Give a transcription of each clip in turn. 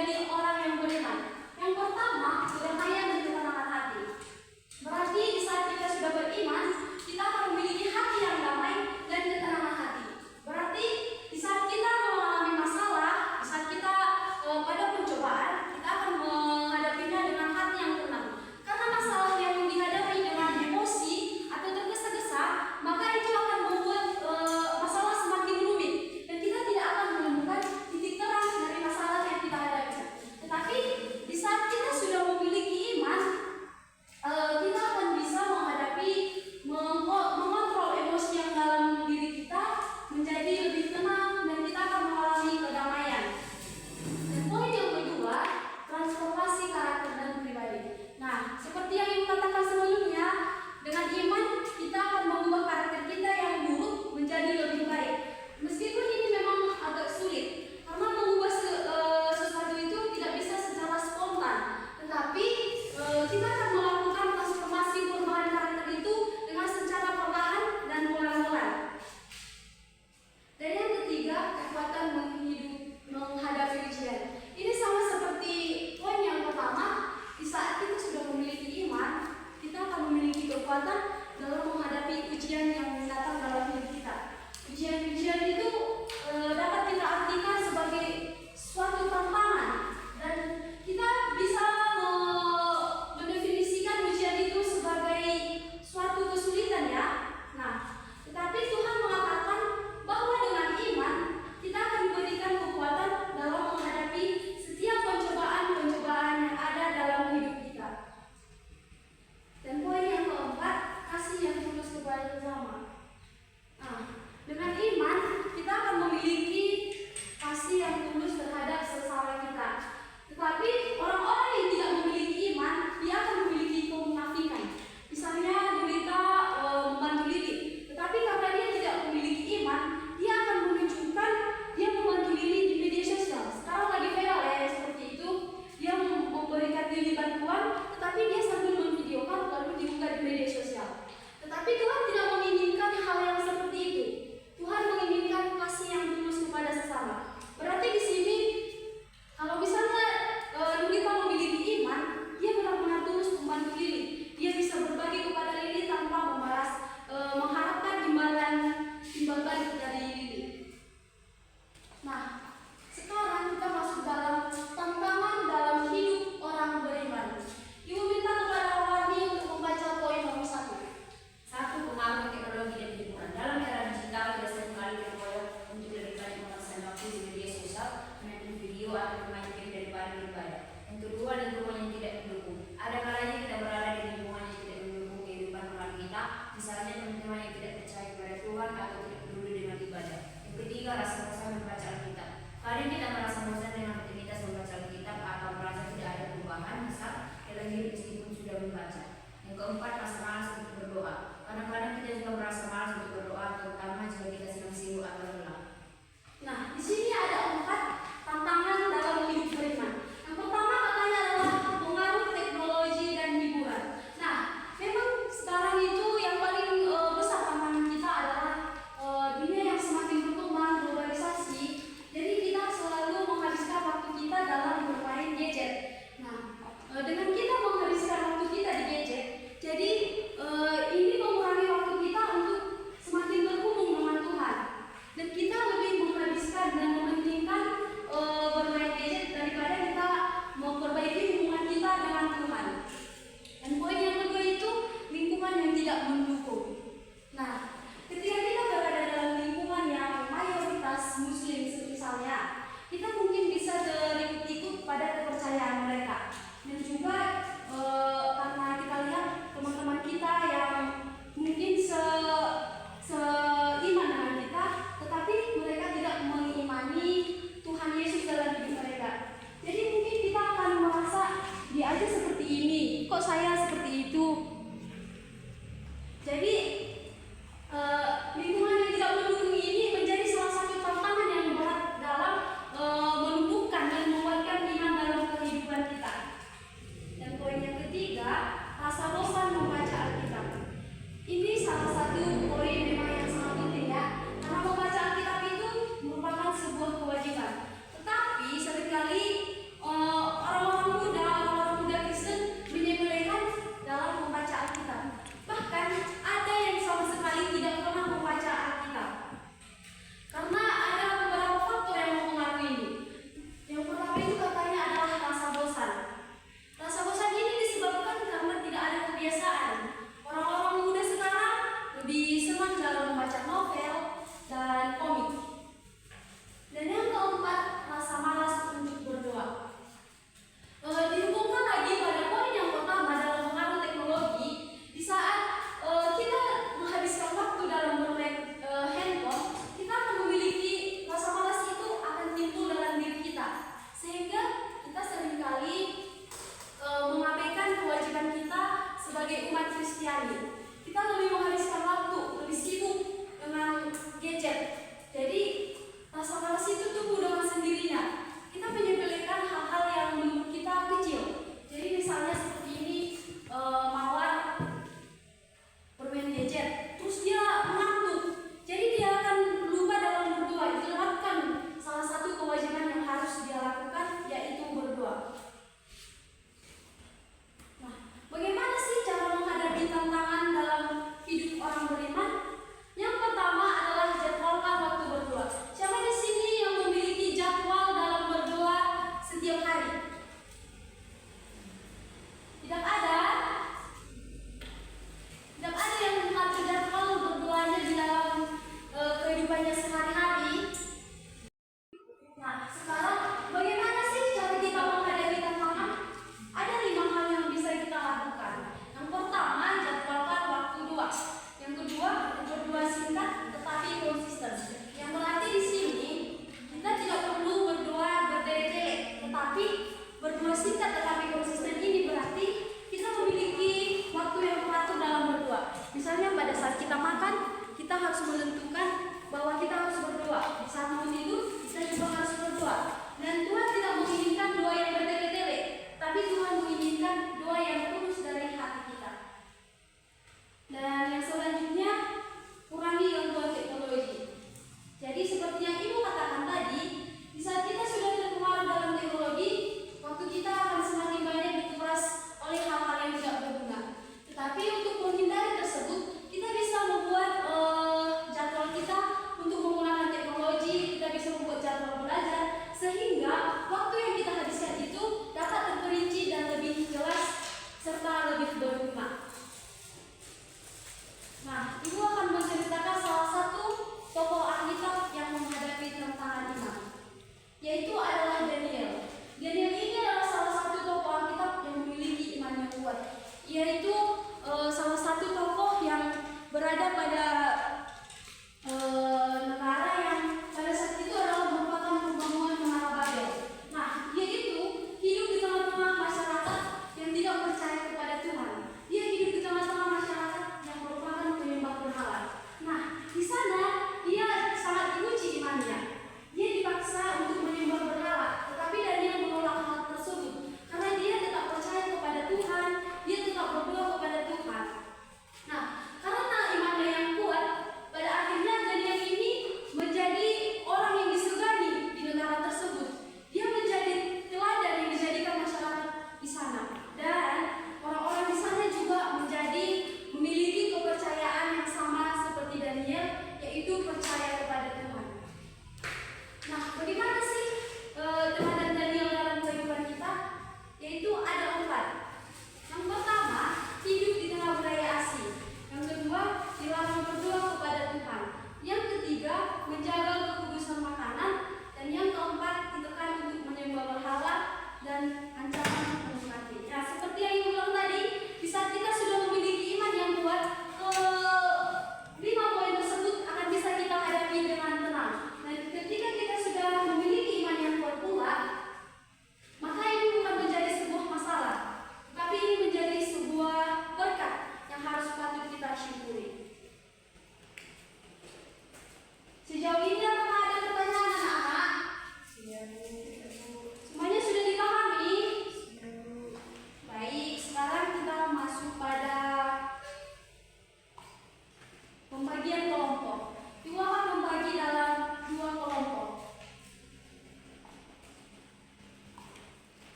menjadi orang yang beriman. Yang pertama, kedamaian dan ketenangan hati. Berarti di saat kita sudah beriman, kita akan memiliki hati yang damai dan ketenangan hati. Berarti di saat kita mengalami masalah, di saat kita pada pencobaan, kita akan menghadapinya dengan hati yang tenang. Karena masalah yang dihadapi dengan emosi atau tergesa-gesa, maka itu akan membuat masalah semakin rumit dan kita tidak akan menemukan titik terang dari masalah yang kita hadapi. Tetapi di saat kita sudah memiliki iman, kita akan bisa menghadapi, mengontrol emosi yang dalam diri kita menjadi lebih tenang dan kita akan mengalami kedamaian. Dan poin yang kedua, transformasi karakter dan pribadi. Nah, seperti yang Ibu katakan sebelumnya, dengan iman kita akan mengubah karakter kita yang buruk menjadi lebih baik. Meskipun ini memang agak sulit, karena mengubah sesuatu itu tidak bisa secara spontan. Tetapi kita akan melakukan transformasi perubahan karakter itu dengan secara perlahan dan pelan-pelan. Dan yang ketiga, kekuatan menghadapi ujian. Ini sama seperti poin yang pertama. Di saat kita sudah memiliki iman, kita akan memiliki kekuatan dalam menghadapi ujian yang datang dalam hidup kita. Ujian-ujian itu dapat kita artikan sebagai suatu tantangan, dan kita bisa mendefinisikan ujian itu sebagai suatu kesulitan, ya. Nah, tetapi Tuhan mengatakan bahwa dengan iman kita akan diberikan kekuatan dalam menghadapi setiap pencobaan-pencobaan yang ada dalam hidup kita. Dan poin yang keempat, kasih yang tulus kepada sesama. Nah, dengan iman kita akan memiliki kasih yang tulus terhadap sesama kita. Tetapi orang-orang yang tidak memiliki iman, dia akan memiliki kemunafikan. Misalnya Julita membantu Lili, tetapi karena dia tidak memiliki iman, dia akan menunjukkan dia membantu Lili di media sosial. Sekarang lagi viral ya seperti itu, dia memberikan Lili bantuan, tetapi dia sambil memvideokan lalu diunggah di media sosial. Tetapi Tuhan tidak menginginkan hal yang seperti itu. Tuhan menginginkan kasih yang tulus kepada sesama. Berarti di sini kalau misalnya Julita memiliki iman, dia benar-benar tulus membantu Lili. Dia bisa berbagi kepada Lili tanpa mengharapkan timbal balik dari Lili. Nah, sekarang kita masuk dalam tantangan dalam hidup orang beriman. Ibu minta kepada Warni untuk membaca poin nomor 1. Pengaruh teknologi dan hiburan. Dalam era digital, kita sering kali tergoyah untuk lebih banyak menghabiskan waktu di media sosial, menonton video atau bermain game daripada beribadah. Yang kedua, lingkungan yang tidak mendukung. Ada kalanya kita berada di lingkungan yang tidak mendukung kehidupan moral kita, misalnya teman-teman yang tidak percaya kepada Tuhan atau tidak peduli dengan ibadah. Yang ketiga, rasa bosan membaca Alkitab. Kadang kita merasa bosan dengan aktivitas membaca Alkitab atau merasa tidak ada perubahan, misal dalam hidup meskipun sudah membaca. Yang keempat, rasa malas untuk berdoa. Kadang-kadang kita juga merasa malas untuk berdoa, terutama jika kita sedang sibuk atau lelah. Nah, di sini ada 4 tantangan dalam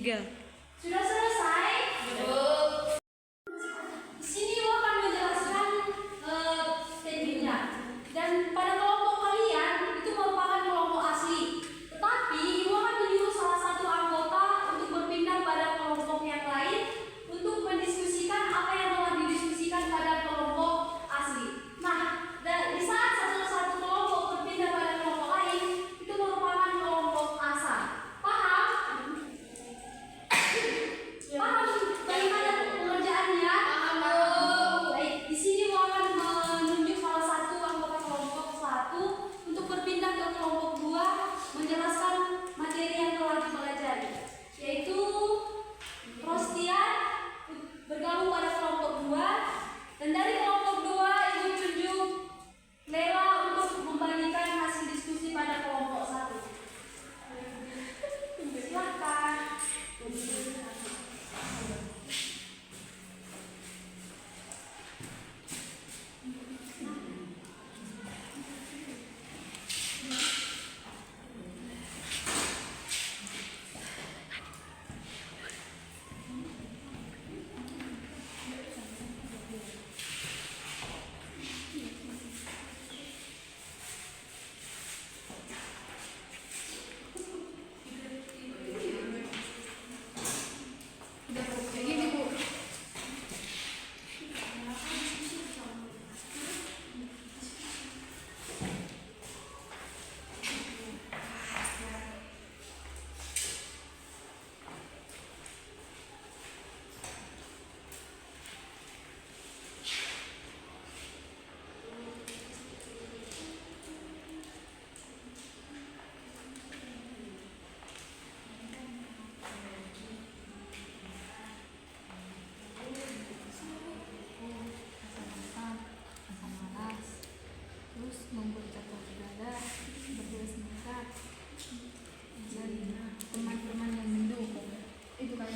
Sudah selesai? Di sini Ibu akan menjelaskan tekniknya. Dan pada kelompok kalian itu merupakan kelompok asli. Tetapi Ibu akan menyuruh salah satu anggota untuk berpindah pada kelompok yang lain untuk mendiskusikan apa yang telah didiskusikan pada kelompok asli. Nah, dan di saat satu kelompok berpindah pada kelompok lain, itu merupakan kelompok asal. Paham? Paham bagaimana pengerjaannya? Baik, di sini Ibu akan menunjuk salah satu anggota kelompok satu untuk berpindah ke kelompok dua, menjelaskan materi yang telah dipelajari, yaitu Rostian bergabung pada kelompok dua, dan dari kelompok dua Ibu tunjuk Lela untuk membagikan hasil diskusi pada kelompok satu. Silakan. Teman-teman yang mendukung itu kan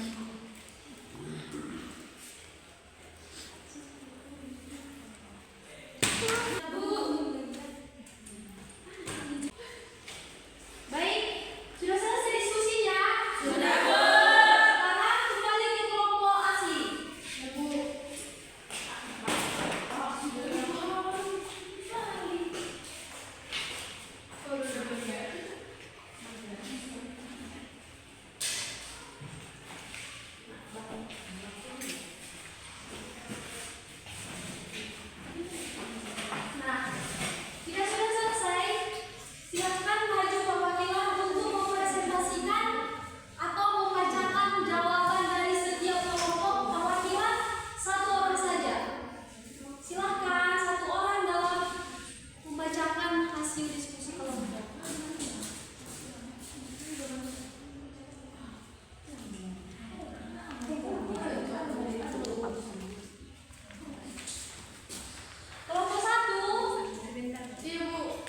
Baik, sudah selesai diskusinya? Sudah, Bu. Sekarang kembali ke kelompok asli. Ya, Bu. Nah, jika sudah selesai, silakan maju perwakilan untuk mempresentasikan atau membacakan jawaban dari setiap kelompok perwakilan satu orang saja. Silakan satu orang dalam membacakan hasil diskusi kelompok. Kelompok satu. Iya, Bu.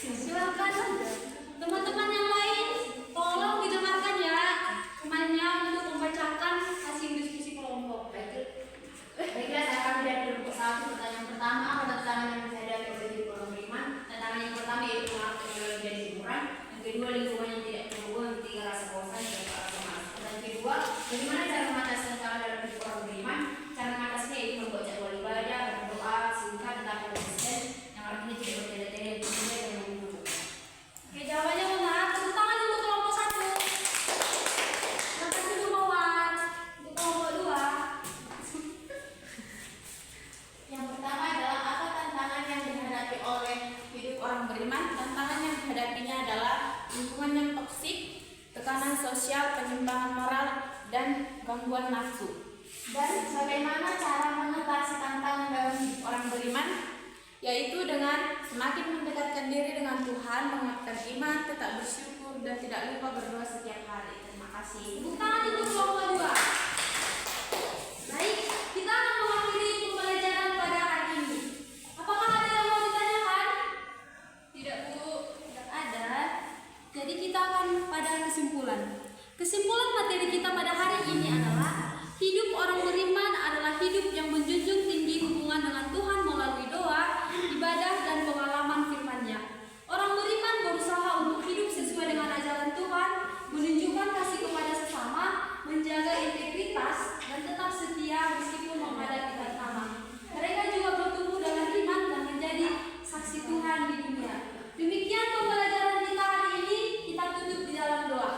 Silakan teman-teman yang lain, tolong didengarkan ya temannya untuk membacakan hasil diskusi kelompok. Baiklah, saya akan dari kelompok satu. Pertanyaan pertama, apa tantangan yang dihadapi oleh guru orang beriman? Tantangan yang pertama yaitu mengatur teknologi dan hiburan. Yang kedua, lingkungan yang tidak terhubung. Yang ketiga, rasa bosan dan rasa malas. Pertanyaan kedua, bagaimana cara mengatasi tantangan dalam hidup orang beriman? Cara mengatasinya yaitu membuat jadwal ibadah, berdoa singkat tetapi konsisten, yang artinya tidak bertele-tele, bertele dan mengumpul. Oke, jawabannya benar. Tepuk tangan untuk kelompok satu. Terima kasih Bu Mawar. Untuk kelompok dua. yang pertama adalah apa tantangan yang dihadapi oleh hidup orang beriman. Tantangan yang dihadapinya adalah lingkungan yang toksik, tekanan sosial, penyimpangan moral, dan gangguan nafsu. Dan bagaimana cara mengatasi tantangan dalam hidup orang beriman? Yaitu dengan semakin mendekatkan diri dengan Tuhan, menguatkan iman, tetap bersyukur, dan tidak lupa berdoa setiap hari. Terima kasih. Tepuk tangan untuk kelompok dua. Baik, kita akan mengakhiri pembelajaran pada hari ini. pada kesimpulan. Kesimpulan materi kita pada hari ini adalah hidup orang beriman adalah hidup yang menjunjung tinggi hubungan dengan Tuhan melalui doa, ibadah, dan pengalaman firman-Nya. Orang beriman berusaha untuk hidup sesuai dengan ajaran Tuhan, menunjukkan kasih kepada sesama, menjaga integritas, dan tetap setia meskipun menghadapi tantangan. Mereka juga bertumbuh dalam iman dan menjadi saksi Tuhan di dunia. Demikian pembelajaran kita hari ini, kita tutup di dalam doa.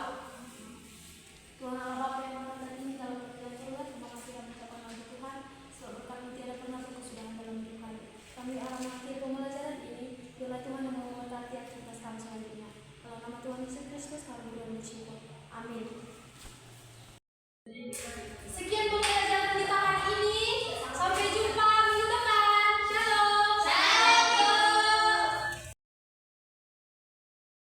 Tuhan Allah Bapa yang Maha Tinggi ini dalam perjalanan surga, terima kasih kami ucapkan lagi Tuhan, sebab kami tiada pernah berkesudahan dalam hidup kami. Kami akan mengakhiri pembelajaran ini, biarlah Tuhan yang memberkati aktivitas kami selanjutnya. Dalam nama Tuhan Yesus Kristus kami berdoa dan bersyukur. Amin.